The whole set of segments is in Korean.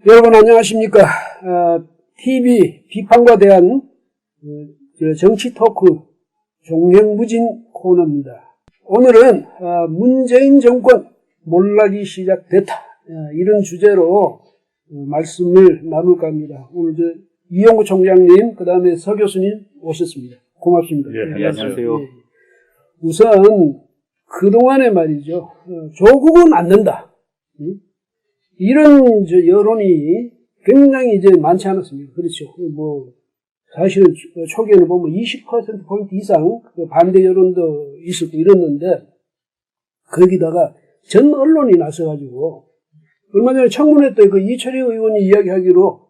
여러분 안녕하십니까. TV 비판과 대한 정치 토크 종횡무진 코너입니다. 오늘은 문재인 정권 몰락이 시작됐다, 이런 주제로 말씀을 나눌까 합니다. 오늘 이용구 총장님, 그 다음에 서 교수님 오셨습니다. 고맙습니다. 네, 안녕하세요. 우선 그동안에 말이죠, 조국은 안 된다, 이런 여론이 굉장히 이제 많지 않았습니까? 그렇죠. 사실은 초기에는 보면 20%포인트 이상 반대 여론도 있었고 이랬는데, 거기다가 전 언론이 나서가지고, 얼마 전에 청문회 때 이철희 의원이 이야기하기로,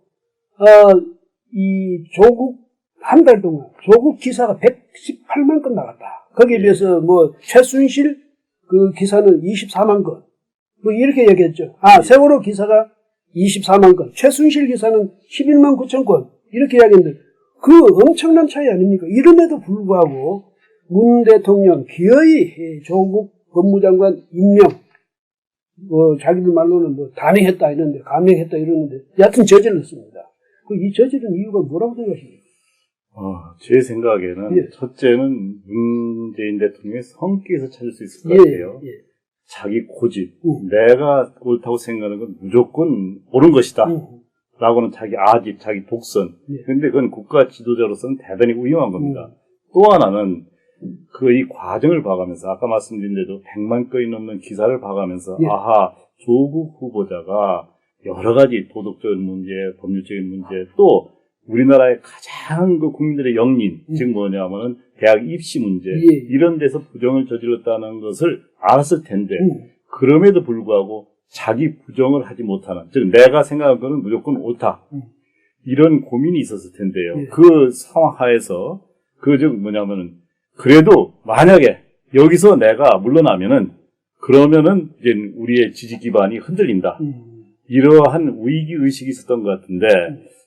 이 조국, 한 달 동안 조국 기사가 118만 건 나갔다. 거기에 비해서 최순실 기사는 24만 건. 이렇게 얘기했죠. 세월호 기사가 24만 건, 최순실 기사는 11만 9천 건, 이렇게 이야기했는데, 엄청난 차이 아닙니까? 이름에도 불구하고, 문 대통령 기어이 조국 법무장관 임명, 자기들 말로는 단행했다 이러는데, 감행했다 이러는데, 여하튼 저질렀습니다. 이 저지른 이유가 뭐라고 생각하십니까? 제 생각에는, 첫째는 문재인 대통령의 성격에서 찾을 수 있을 것 같아요. 자기 고집, 내가 옳다고 생각하는 건 무조건 옳은 것이다 라고는 자기 아집, 자기 독선. 근데 그건 국가 지도자로서는 대단히 위험한 겁니다. 또 하나는 이 과정을 봐가면서, 아까 말씀드린 대로 100만 건이 넘는 기사를 봐가면서, 조국 후보자가 여러 가지 도덕적인 문제, 법률적인 문제, 또 우리나라의 가장 국민들의 영린, 즉 뭐냐면은 대학 입시 문제, 이런 데서 부정을 저질렀다는 것을 알았을 텐데, 그럼에도 불구하고 자기 부정을 하지 못하는, 즉 내가 생각한 거는 무조건 옳다, 이런 고민이 있었을 텐데요. 그 상황 하에서 즉 뭐냐면은, 그래도 만약에 여기서 내가 물러나면은, 그러면은 이제 우리의 지지 기반이 흔들린다, 이러한 위기의식이 있었던 것 같은데,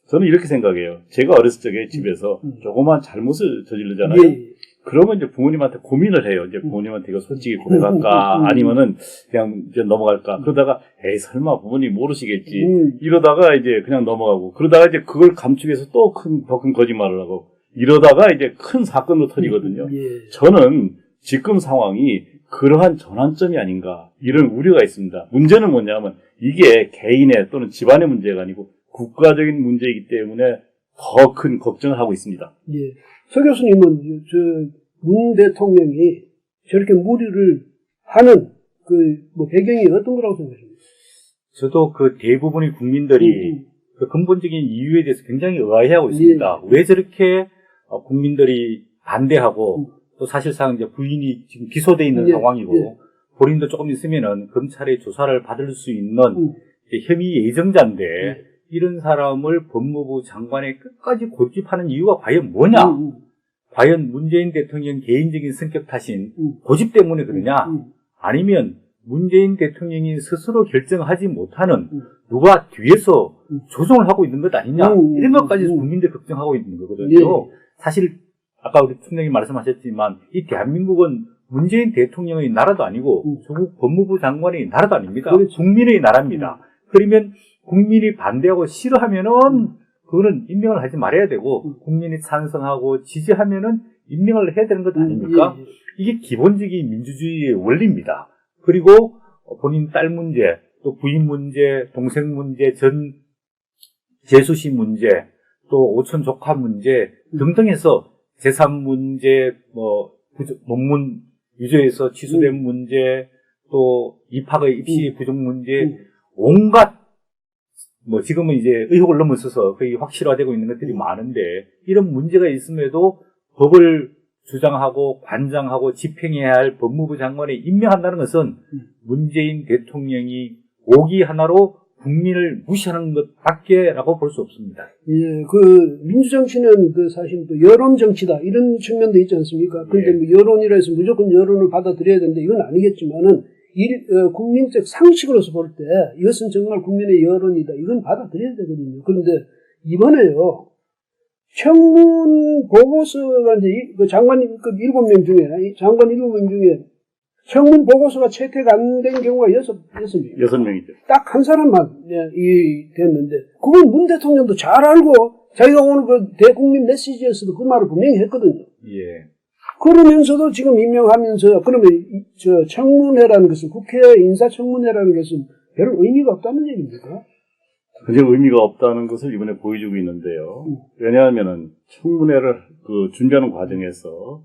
저는 이렇게 생각해요. 제가 어렸을 적에 집에서 조그만 잘못을 저지르잖아요. 그러면 이제 부모님한테 고민을 해요. 이제 부모님한테 이거 솔직히 고백할까, 아니면은 그냥 이제 넘어갈까. 그러다가, 설마 부모님 모르시겠지. 이러다가 이제 그냥 넘어가고, 그러다가 이제 그걸 감추기 위해서 또 더 큰 거짓말을 하고, 이러다가 이제 큰 사건으로 터지거든요. 저는 지금 상황이 그러한 전환점이 아닌가, 이런 우려가 있습니다. 문제는 뭐냐면, 이게 개인의 또는 집안의 문제가 아니고, 국가적인 문제이기 때문에 더 큰 걱정을 하고 있습니다. 서 교수님은 문 대통령이 저렇게 무리를 하는 배경이 어떤 거라고 생각하십니까? 저도 대부분의 국민들이 근본적인 이유에 대해서 굉장히 의아해하고 있습니다. 왜 저렇게 국민들이 반대하고, 또 사실상 이제 부인이 지금 기소돼 있는 상황이고, 본인도 조금 있으면은 검찰의 조사를 받을 수 있는 혐의 예정자인데, 이런 사람을 법무부 장관에 끝까지 고집하는 이유가 과연 뭐냐? 과연 문재인 대통령 개인적인 성격 탓인 고집 때문에 그러냐? 아니면 문재인 대통령이 스스로 결정하지 못하는 누가 뒤에서 조종을 하고 있는 것 아니냐? 이런 것까지 국민들이 걱정하고 있는 거거든요. 사실 아까 우리 총장님 말씀하셨지만, 이 대한민국은 문재인 대통령의 나라도 아니고 조국 법무부 장관의 나라도 아닙니다. 국민의 나라입니다. 그러면 국민이 반대하고 싫어하면은 그거는 임명을 하지 말아야 되고, 국민이 찬성하고 지지하면은 임명을 해야 되는 것 아닙니까? 이게 기본적인 민주주의의 원리입니다. 그리고 본인 딸 문제, 또 부인 문제, 동생 문제, 전 재수씨 문제, 또 오촌 조카 문제 등등 해서 재산 문제, 논문 유죄에서 취소된 문제, 또 입학의 입시 부족 문제, 온갖 지금은 이제 의혹을 넘어서서 거의 확실화되고 있는 것들이 많은데, 이런 문제가 있음에도 법을 주장하고 관장하고 집행해야 할 법무부 장관에 임명한다는 것은 문재인 대통령이 오기 하나로 국민을 무시하는 것밖에라고 볼 수 없습니다. 민주정치는 사실 또 여론정치다, 이런 측면도 있지 않습니까? 그런데 여론이라 해서 무조건 여론을 받아들여야 되는데, 이건 아니겠지만은, 국민적 상식으로서 볼 때 이것은 정말 국민의 여론이다. 이건 받아들여야 되거든요. 그런데 이번에요. 청문 보고서가 이제 그 장관급 7명 중에, 장관 7명 중에 청문 보고서가 채택 안 된 경우가 6명. 6명이죠. 딱 한 사람만 됐는데, 그건 문 대통령도 잘 알고, 자기가 오늘 그 대국민 메시지에서도 그 말을 분명히 했거든요. 예. 그러면서도 지금 임명하면서, 그러면 저 청문회라는 것은, 국회 인사청문회라는 것은 별 의미가 없다는 얘기입니까? 그게 의미가 없다는 것을 이번에 보여주고 있는데요. 왜냐하면은 청문회를 준비하는 과정에서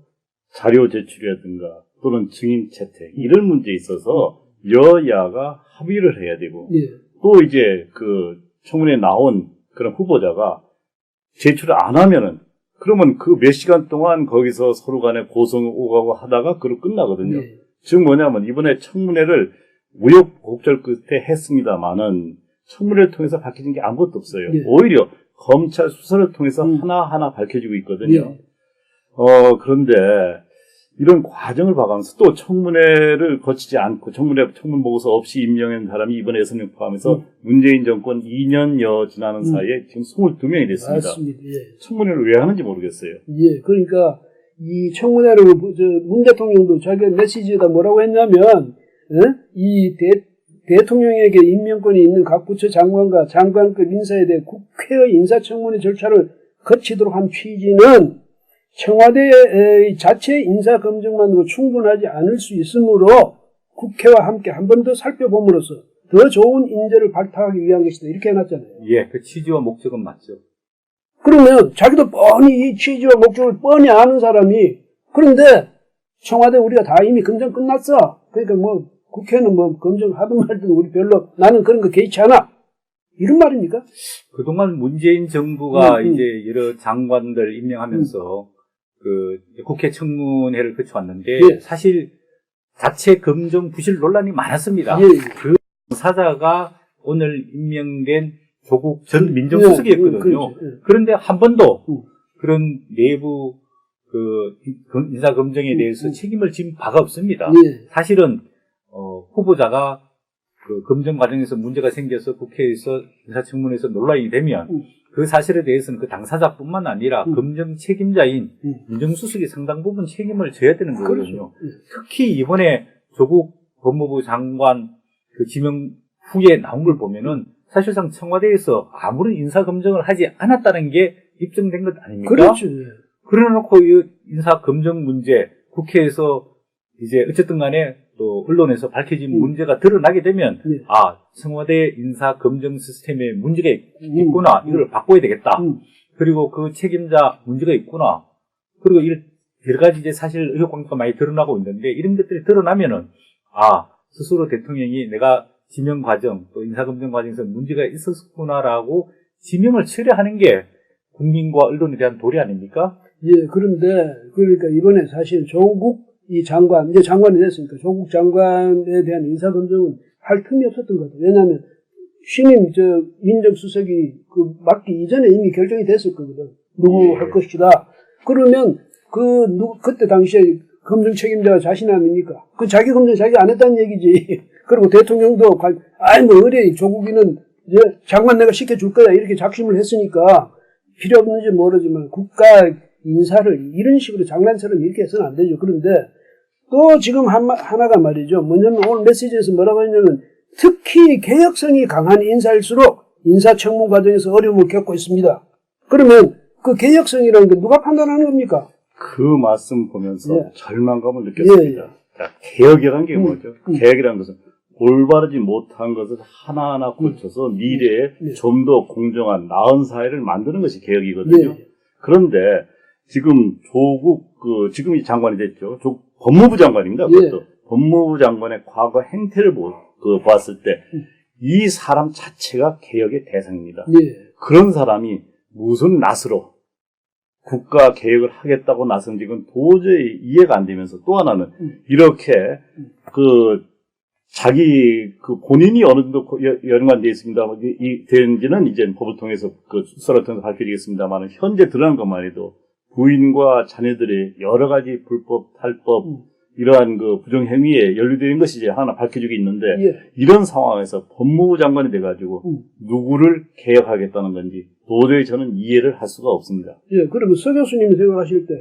자료 제출이라든가 또는 증인 채택 이런 문제에 있어서 여야가 합의를 해야 되고 예. 또 이제 그 청문회에 나온 그런 후보자가 제출을 안 하면은 그러면 그 몇 시간 동안 거기서 서로 간에 고성 오가고 하다가 그로 끝나거든요. 예. 즉 뭐냐면 이번에 청문회를 우여곡절 끝에 했습니다만은 청문회를 통해서 밝혀진 게 아무것도 없어요. 예. 오히려 검찰 수사를 통해서 하나하나 밝혀지고 있거든요. 예. 그런데 이런 과정을 봐가면서 또 청문회를 거치지 않고 청문 보고서 없이 임명한 사람이 이번에 6명 포함해서 문재인 정권 2년여 지나는 사이에 지금 22명이 됐습니다. 맞습니다. 예. 청문회를 왜 하는지 모르겠어요. 예. 그러니까 이 청문회를 문 대통령도 자기 메시지에다 뭐라고 했냐면, 이 대통령에게 임명권이 있는 각 부처 장관과 장관급 인사에 대해 국회의 인사청문회 절차를 거치도록 한 취지는 청와대의 자체 인사검증만으로 충분하지 않을 수 있으므로 국회와 함께 한 번 더 살펴봄으로써 더 좋은 인재를 발탁하기 위한 것이다. 이렇게 해놨잖아요. 예, 그 취지와 목적은 맞죠. 그러면 자기도 뻔히 이 취지와 목적을 뻔히 아는 사람이, 그런데 청와대 우리가 다 이미 검증 끝났어. 그러니까 뭐 국회는 뭐 검증하든 말든 우리 별로 나는 그런 거 개의치 않아. 이런 말입니까? 그동안 문재인 정부가 이제 여러 장관들 임명하면서 그 국회 청문회를 거쳐왔는데 예. 사실 자체 검증 부실 논란이 많았습니다. 예. 그 당사자가 오늘 임명된 조국 전 민정수석이었거든요. 그렇죠. 그런데 한 번도 그런 내부 그 인사 검증에 대해서 책임을 진 바가 없습니다. 예. 사실은 후보자가 그 검증 과정에서 문제가 생겨서 국회에서 인사청문회에서 논란이 되면 그 사실에 대해서는 그 당사자뿐만 아니라 검증 책임자인 민정수석이 상당 부분 책임을 져야 되는 거거든요. 그렇죠. 특히 이번에 조국 법무부 장관 그 지명 후에 나온 걸 보면은 사실상 청와대에서 아무런 인사 검증을 하지 않았다는 게 입증된 것 아닙니까? 그렇죠. 그래놓고 이 인사 검증 문제 국회에서 이제 어쨌든 간에 또 언론에서 밝혀진 문제가 드러나게 되면 청와대 인사 검증 시스템에 문제가 있구나. 이걸 바꿔야 되겠다. 그리고 그 책임자 문제가 있구나. 그리고 여러 가지 이제 사실 의혹 관계가 많이 드러나고 있는데 이런 것들이 드러나면은 스스로 대통령이 내가 지명 과정 또 인사 검증 과정에서 문제가 있었구나라고 지명을 처리하는 게 국민과 언론에 대한 도리 아닙니까? 예, 그런데 그러니까 이번에 사실 조국 이 장관, 이제 장관이 됐으니까 조국 장관에 대한 인사검증은 할 틈이 없었던 것 같아요. 왜냐하면 신임 민정수석이 맡기 이전에 이미 결정이 됐을 거거든. 누구 할 것이다. 그러면 그때 당시에 검증 책임자가 자신 아닙니까? 그 자기 검증 자기가 안 했다는 얘기지. 그리고 대통령도 어래 조국이는 이제 장관 내가 시켜줄 거야 이렇게 작심을 했으니까 필요 없는지 모르지만 국가 인사를 이런 식으로 장난처럼 이렇게 해서는 안 되죠. 그런데 또 지금 하나가 말이죠. 뭐냐면 오늘 메시지에서 뭐라고 했냐면 특히 개혁성이 강한 인사일수록 인사청문 과정에서 어려움을 겪고 있습니다. 그러면 그 개혁성이라는 게 누가 판단하는 겁니까? 그 말씀 보면서 절망감을 느꼈습니다. 자, 개혁이라는 게 뭐죠? 개혁이라는 것은 올바르지 못한 것을 하나하나 고쳐서 미래에 좀 더 공정한 나은 사회를 만드는 것이 개혁이거든요. 그런데 지금 지금 이 장관이 됐죠. 법무부 장관입니다. 그것도 법무부 장관의 과거 행태를 보았을 때 이 사람 자체가 개혁의 대상입니다. 그런 사람이 무슨 낯으로 국가 개혁을 하겠다고 나선 지금 도저히 이해가 안 되면서 또 하나는 이렇게 자기 본인이 어느 정도 연관되어 있습니다. 되는지는 이제 법을 통해서 수사를 통해서 밝혀지겠습니다만 현재 드러난 것만 해도 부인과 자녀들의 여러 가지 불법, 탈법 이러한 그 부정행위에 연루된 것이 이제 하나 밝혀지고 있는데 예. 이런 상황에서 법무부 장관이 돼가지고 누구를 개혁하겠다는 건지 도저히 저는 이해를 할 수가 없습니다. 예, 그러면 서 교수님이 생각하실 때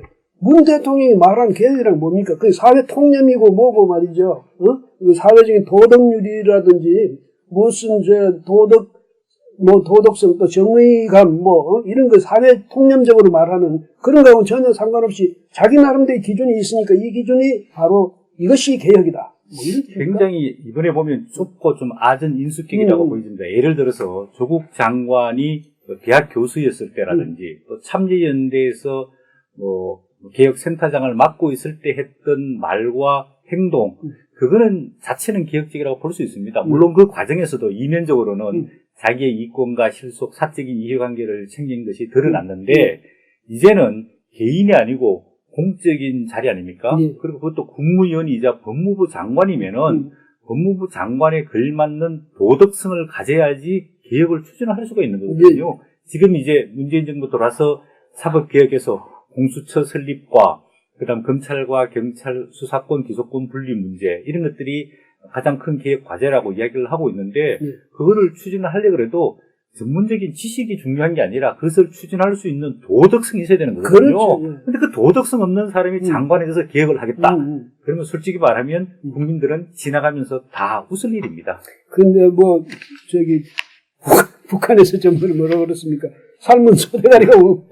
문 대통령이 말한 개혁이란 뭡니까? 그게 사회 통념이고 뭐고 말이죠. 어? 그 사회적인 도덕률이라든지 무슨 도덕성 또 정의감 이런 거 사회 통념적으로 말하는 그런 거하고는 전혀 상관없이 자기 나름대로 기준이 있으니까 이 기준이 바로 이것이 개혁이다. 이런 굉장히 이번에 보면 좁고 좀 잦은 인수격이라고 보여집니다. 예를 들어서 조국 장관이 대학 교수였을 때라든지 또 참여연대에서 개혁센터장을 맡고 있을 때 했던 말과 행동, 그거는 자체는 개혁적이라고 볼 수 있습니다. 물론 그 과정에서도 이면적으로는 자기의 이권과 실속, 사적인 이해관계를 챙긴 것이 드러났는데 이제는 개인이 아니고 공적인 자리 아닙니까? 그리고 그것도 국무위원이자 법무부 장관이면은 법무부 장관에 걸맞는 도덕성을 가져야지 개혁을 추진할 수가 있는 거거든요. 지금 이제 문재인 정부 들어와서 사법개혁에서 공수처 설립과 그다음 검찰과 경찰 수사권, 기소권 분리 문제 이런 것들이 가장 큰 개혁 과제라고 이야기를 하고 있는데 그거를 추진을 하려고 해도 전문적인 지식이 중요한 게 아니라 그것을 추진할 수 있는 도덕성이 있어야 되는 거거든요. 그런데 그 도덕성 없는 사람이 장관에 대해서 개혁을 하겠다. 그러면 솔직히 말하면 국민들은 지나가면서 다 웃을 일입니다. 근데 북한에서 전부 뭐라고 그랬습니까? 삶은 소대가리가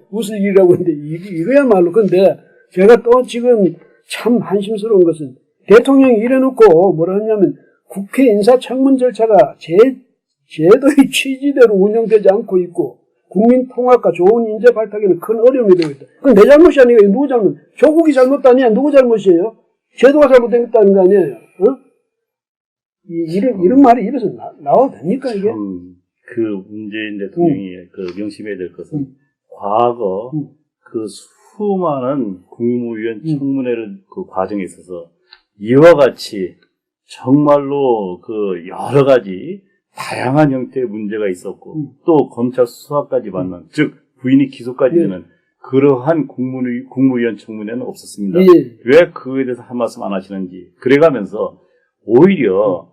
웃을 일이라고 하는데 이거야말로. 근데 제가 또 지금 참 한심스러운 것은 대통령이 이래놓고 뭐라 하냐면 국회 인사청문 절차가 제도의 취지대로 운영되지 않고 있고 국민 통합과 좋은 인재 발탁에는 큰 어려움이 되고 있다. 그건 내 잘못이 아니에요. 누구 잘못? 조국이 잘못 아니야. 누구 잘못이에요? 제도가 잘못됐다는 거 아니에요? 어? 이런 말이 입에서 나와도 됩니까 이게? 그 문재인 대통령이 그 명심해야 될 것은 과거 그 수많은 국무위원 청문회를 그 과정에 있어서 이와 같이 정말로 그 여러 가지 다양한 형태의 문제가 있었고 또 검찰 수사까지 받는 즉 부인이 기소까지 되는 그러한 국무위원 청문회는 없었습니다. 왜 그거에 대해서 한 말씀 안 하시는지 그래가면서 오히려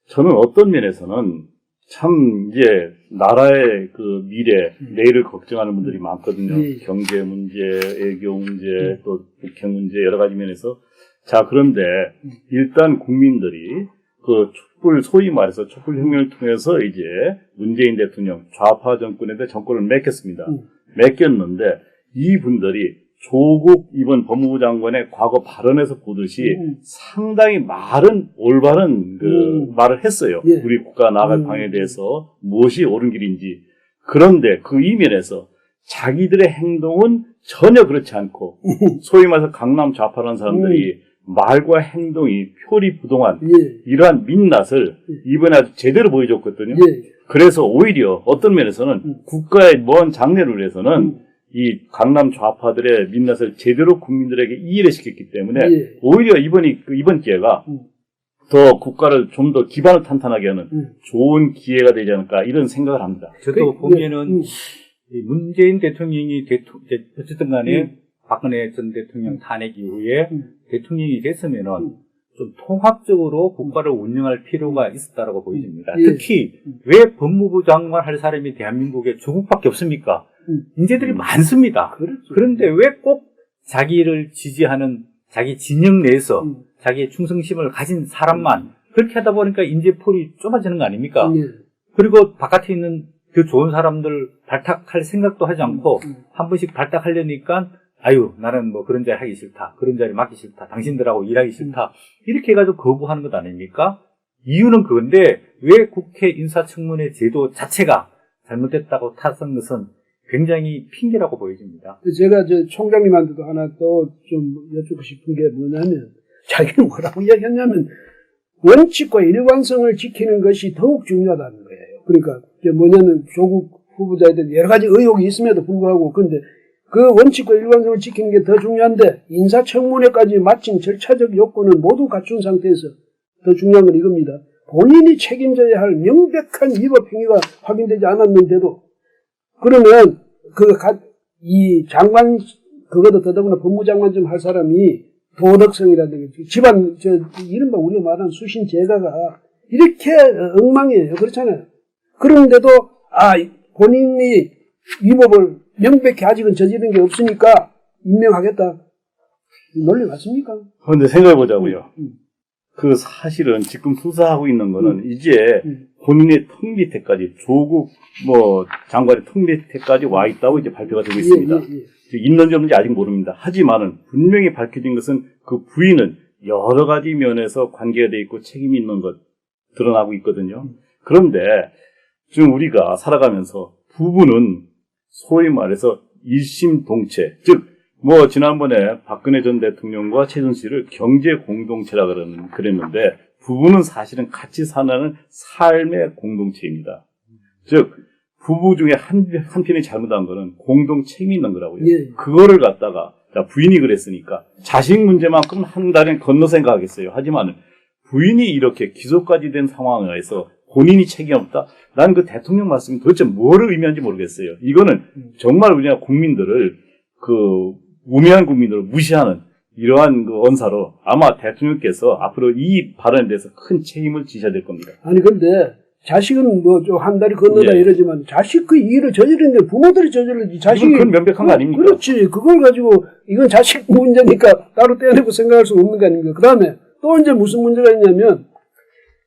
저는 어떤 면에서는 참 이제 나라의 그 미래 내일을 걱정하는 분들이 많거든요. 경제 문제, 애교 문제, 또 북핵 문제 여러 가지 면에서 자 그런데 일단 국민들이 그 소위 말해서 촛불혁명을 통해서 이제 문재인 대통령 좌파 정권에 대해 정권을 맡겼습니다. 맡겼는데 이분들이 조국 이번 법무부 장관의 과거 발언에서 보듯이 상당히 올바른 그 말을 했어요. 우리 국가 나아갈 방향에 대해서 무엇이 옳은 길인지. 그런데 그 이면에서 자기들의 행동은 전혀 그렇지 않고 소위 말해서 강남 좌파라는 사람들이 말과 행동이 표리부동한 이러한 민낯을 이번에 아주 제대로 보여줬거든요. 그래서 오히려 어떤 면에서는 국가의 먼 장래를 위해서는 이 강남 좌파들의 민낯을 제대로 국민들에게 이해를 시켰기 때문에 오히려 이번 기회가 더 국가를 좀 더 기반을 탄탄하게 하는 좋은 기회가 되지 않을까 이런 생각을 합니다. 저도 보면은 문재인 대통령이 어쨌든 간에 박근혜 전 대통령 탄핵 이후에 대통령이 됐으면은 좀 통합적으로 국가를 운영할 필요가 있었다라고 보여집니다. 특히 왜 법무부 장관 할 사람이 대한민국에 조국밖에 없습니까? 인재들이 많습니다. 그런데 왜 꼭 자기를 지지하는 자기 진영 내에서 자기의 충성심을 가진 사람만 그렇게 하다 보니까 인재풀이 좁아지는 거 아닙니까? 그리고 바깥에 있는 그 좋은 사람들 발탁할 생각도 하지 않고 한 번씩 발탁하려니까 아유 나는 뭐 그런 자리 하기 싫다. 그런 자리 맡기 싫다. 당신들하고 일하기 싫다. 이렇게 해가지고 거부하는 것 아닙니까? 이유는 그건데 왜 국회 인사청문회 제도 자체가 잘못됐다고 탓한 것은 굉장히 핑계라고 보여집니다. 제가 총장님한테도 하나 또 좀 여쭙고 싶은 게 뭐냐면 자기는 뭐라고 이야기했냐면 원칙과 일관성을 지키는 것이 더욱 중요하다는 거예요. 그러니까 뭐냐면 조국 후보자에 대한 여러 가지 의혹이 있음에도 불구하고 근데 그 원칙과 일관성을 지키는 게 더 중요한데 인사청문회까지 마친 절차적 요건을 모두 갖춘 상태에서 더 중요한 건 이겁니다. 본인이 책임져야 할 명백한 위법 행위가 확인되지 않았는데도 그러면 이 장관 그것도 더더구나 법무장관 좀 할 사람이 도덕성이라든지 집안 이른바 우리가 말하는 수신 제가가 이렇게 엉망이에요. 그렇잖아요. 그런데도 본인이 위법을 명백히 아직은 저지른 게 없으니까 임명하겠다. 논리 맞습니까? 그런데 생각해보자고요. 그 사실은 지금 수사하고 있는 거는 이제 본인의 턱 밑에까지 조국 장관의 턱 밑에까지 와 있다고 이제 발표가 되고 있습니다. 있는지 없는지 아직 모릅니다. 하지만은 분명히 밝혀진 것은 그 부인은 여러 가지 면에서 관계가 돼 있고 책임이 있는 것 드러나고 있거든요. 그런데 지금 우리가 살아가면서 부부는 소위 말해서 일심동체, 즉 지난번에 박근혜 전 대통령과 최순실을 경제 공동체라 그랬는데 부부는 사실은 같이 사는 삶의 공동체입니다. 즉 부부 중에 한편이 잘못한 거는 공동 책임이 있는 거라고요. 예. 그거를 갖다가 부인이 그랬으니까 자식 문제만큼은 한 달에 건너 생각하겠어요. 하지만 부인이 이렇게 기소까지 된 상황에서 본인이 책임 없다? 난 그 대통령 말씀이 도대체 뭐를 의미하는지 모르겠어요. 이거는 정말 우리나라 국민들을 우매한 국민들을 무시하는 이러한 언사로 아마 대통령께서 앞으로 이 발언에 대해서 큰 책임을 지셔야 될 겁니다. 아니 근데 자식은 좀 한 달이 건너다 예. 이러지만 자식 그 일을 저지른 게 부모들이 저질렀지 자식이 그건 명백한 거 아닙니까? 그렇지. 그걸 가지고 이건 자식 문제니까 따로 떼어내고 생각할 수 없는 거 아닙니까? 그 다음에 또 이제 무슨 문제가 있냐면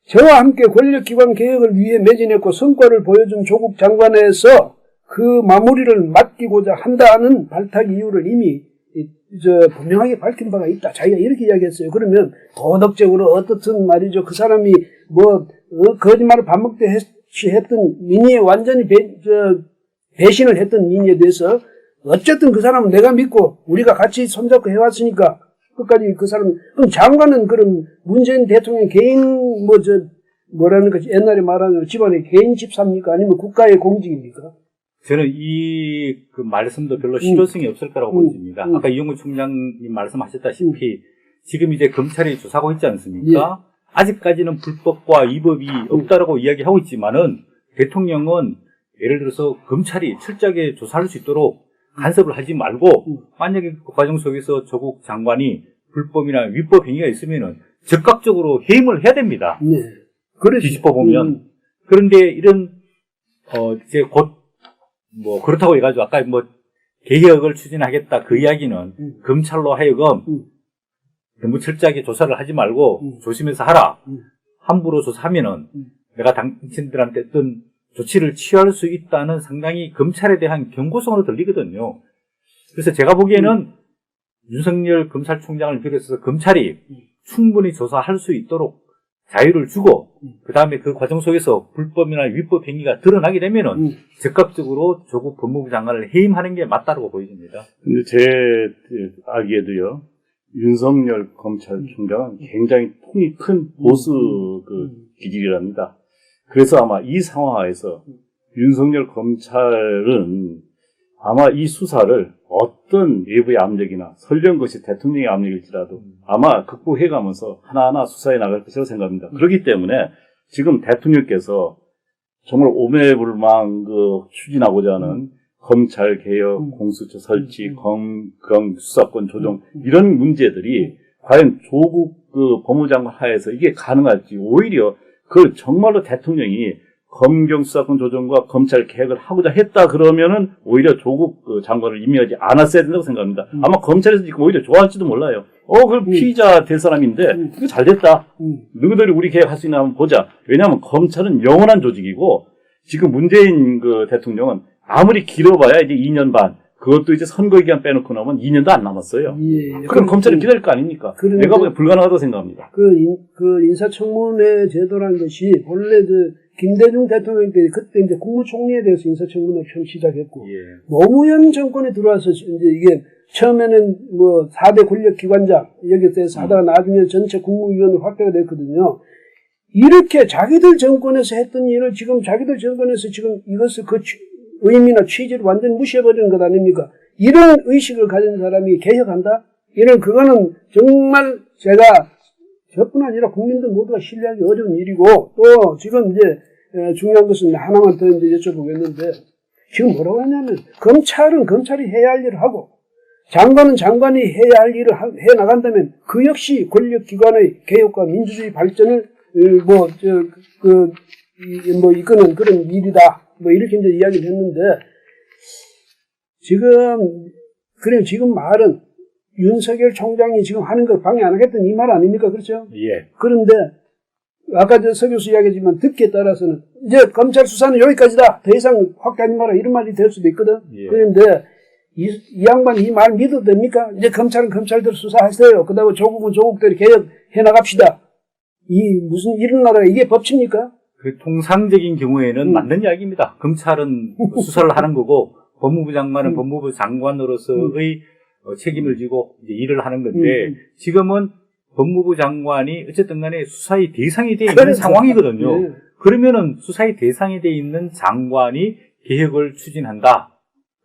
저와 함께 권력기관 개혁을 위해 매진했고 성과를 보여준 조국 장관에서 그 마무리를 맡기고자 한다는 발탁 이유를 이미 분명하게 밝힌 바가 있다. 자기가 이렇게 이야기했어요. 그러면 도덕적으로 어떻든 말이죠. 그 사람이 거짓말을 밥 먹듯이 했던 민의에 완전히 배신을 했던 민의에 대해서 어쨌든 그 사람은 내가 믿고 우리가 같이 손잡고 해왔으니까 끝까지 그 사람, 그럼 장관은 그럼 문재인 대통령 개인 뭐라는 거지 옛날에 말하는 집안의 개인 집사입니까? 아니면 국가의 공직입니까? 저는 그 말씀도 별로 실효성이 없을 거라고 보입니다. 아까 이용구 총장님 말씀하셨다시피 지금 이제 검찰이 조사하고 있지 않습니까? 예. 아직까지는 불법과 위법이 없다라고 이야기하고 있지만은 대통령은 예를 들어서 검찰이 철저하게 조사할 수 있도록 간섭을 하지 말고 만약에 그 과정 속에서 조국 장관이 불법이나 위법 행위가 있으면은 적극적으로 해임을 해야 됩니다. 네. 그렇지. 뒤집어 보면. 그런데 이런 이제 곧 그렇다고 해가지고 아까 개혁을 추진하겠다 그 이야기는 검찰로 하여금 너무 철저하게 조사를 하지 말고 조심해서 하라. 함부로 조사하면은 내가 당신들한테 어떤 조치를 취할 수 있다는 상당히 검찰에 대한 경고성으로 들리거든요. 그래서 제가 보기에는 윤석열 검찰총장을 비롯해서 검찰이 충분히 조사할 수 있도록 자유를 주고 그 다음에 그 과정 속에서 불법이나 위법 행위가 드러나게 되면은 적극적으로 조국 법무부 장관을 해임하는 게 맞다고 보여집니다. 근데 제 알기에도요, 윤석열 검찰총장은 굉장히 통이 큰 보수 기질이랍니다. 그래서 아마 이 상황에서 윤석열 검찰은 아마 이 수사를 어떤 외부의 압력이나 설령 것이 대통령의 압력일지라도 아마 극복해가면서 하나하나 수사해 나갈 것이라고 생각합니다. 그렇기 때문에 지금 대통령께서 정말 오매불망 추진하고자 하는 검찰 개혁, 공수처 설치, 검경 수사권 조정 이런 문제들이 과연 조국 법무장관 하에서 이게 가능할지 오히려 정말로 대통령이 검경 수사권 조정과 검찰 개혁을 하고자 했다 그러면은 오히려 조국 장관을 임명하지 않았어야 된다고 생각합니다. 아마 검찰에서 지금 오히려 좋아할지도 몰라요. 그 피의자 될 사람인데 이거 잘 됐다. 누구들이 우리 개혁할 수 있나 한번 보자. 왜냐하면 검찰은 영원한 조직이고 지금 문재인 대통령은 아무리 길어봐야 이제 2년 반. 그것도 이제 선거 기간 빼놓고 나면 2년도 안 남았어요. 예. 그럼 검찰은 기다릴 거 아닙니까? 내가 보기엔 불가능하다고 생각합니다. 그 인사청문회 제도라는 것이 본래 김대중 대통령 때 그때 이제 국무총리에 대해서 인사청문회 처음 시작했고 노무현 정권에 들어와서 이제 이게 처음에는 4대 권력기관장 여기서 하다가 나중에 전체 국무위원으로 확대가 됐거든요. 이렇게 자기들 정권에서 했던 일을 지금 자기들 정권에서 지금 이것을 의미나 취지를 완전히 무시해버리는 것 아닙니까? 이런 의식을 가진 사람이 개혁한다? 그거는 정말 저뿐 아니라 국민들 모두가 신뢰하기 어려운 일이고, 또 지금 이제 중요한 것은 하나만 더 이제 여쭤보겠는데, 지금 뭐라고 하냐면, 검찰은 검찰이 해야 할 일을 하고, 장관은 장관이 해야 할 일을 해 나간다면 그 역시 권력기관의 개혁과 민주주의 발전을 이끄는 그런 일이다. 이렇게 이제 이야기를 했는데 지금 말은 윤석열 총장이 지금 하는 거 방해 안 하겠다는 이 말 아닙니까? 그렇죠? 예. 그런데 아까 서 교수 이야기했지만 듣기에 따라서는 이제 검찰 수사는 여기까지다. 더 이상 확대하지 마라. 이런 말이 될 수도 있거든. 예. 그런데 이 양반 이 말 믿어도 됩니까? 이제 검찰은 검찰대로 수사하세요. 그 다음에 조국은 조국대로 개혁해 나갑시다. 무슨 이런 나라가 이게 법치입니까? 그 통상적인 경우에는 맞는 이야기입니다. 검찰은 수사를 하는 거고 법무부 장관은 법무부 장관으로서의 책임을 지고 이제 일을 하는 건데 지금은 법무부 장관이 어쨌든 간에 수사의 대상이 되어 있는 상황이거든요. 네. 그러면은 수사의 대상이 되어 있는 장관이 개혁을 추진한다.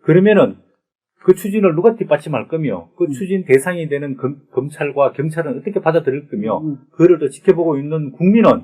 그러면은 그 추진을 누가 뒷받침할 거며 그 추진 대상이 되는 검찰과 경찰은 어떻게 받아들일 거며 그거를 또 지켜보고 있는 국민은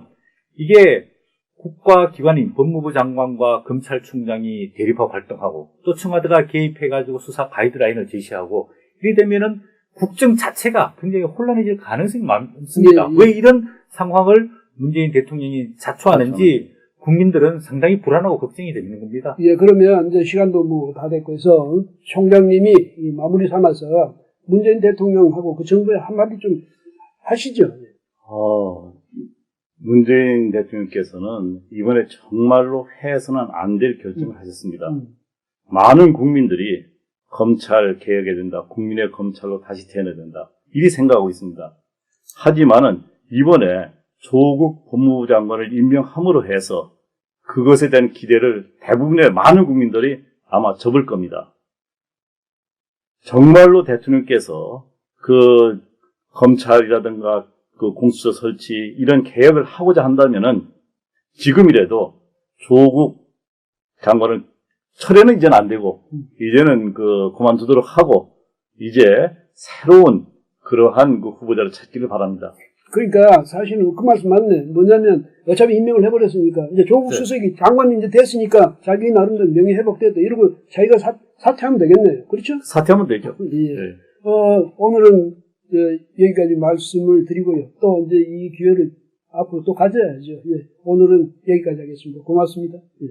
이게 국가기관인 법무부 장관과 검찰총장이 대립하고 활동하고 또 청와대가 개입해가지고 수사 가이드라인을 제시하고 이래 되면은 국정 자체가 굉장히 혼란해질 가능성이 많습니다. 예. 왜 이런 상황을 문재인 대통령이 자초하는지 국민들은 상당히 불안하고 걱정이 되는 겁니다. 예, 그러면 이제 시간도 다 됐고 해서 총장님이 이 마무리 삼아서 문재인 대통령하고 그 정부에 한마디 좀 하시죠. 문재인 대통령께서는 이번에 정말로 해서는 안 될 결정을 하셨습니다. 많은 국민들이 검찰 개혁해야 된다. 국민의 검찰로 다시 태어나야 된다. 이리 생각하고 있습니다. 하지만은 이번에 조국 법무부 장관을 임명함으로 해서 그것에 대한 기대를 대부분의 많은 국민들이 아마 접을 겁니다. 정말로 대통령께서 그 검찰이라든가 그 공수처 설치 이런 개혁을 하고자 한다면은 지금이라도 조국 장관을 철회는 이제는 안 되고 이제는 그만두도록 하고 이제 새로운 그러한 그 후보자를 찾기를 바랍니다. 그러니까 사실은 그 말씀 맞네. 뭐냐면 어차피 임명을 해버렸으니까 이제 조국 네. 수석이 장관이 이제 됐으니까 자기 나름대로 명예 회복됐다 이러고 자기가 사퇴하면 되겠네요. 그렇죠? 사퇴하면 되죠. 예. 네. 오늘은 여기까지 말씀을 드리고요. 또 이제 이 기회를 앞으로 또 가져야죠. 예. 오늘은 여기까지 하겠습니다. 고맙습니다. 예.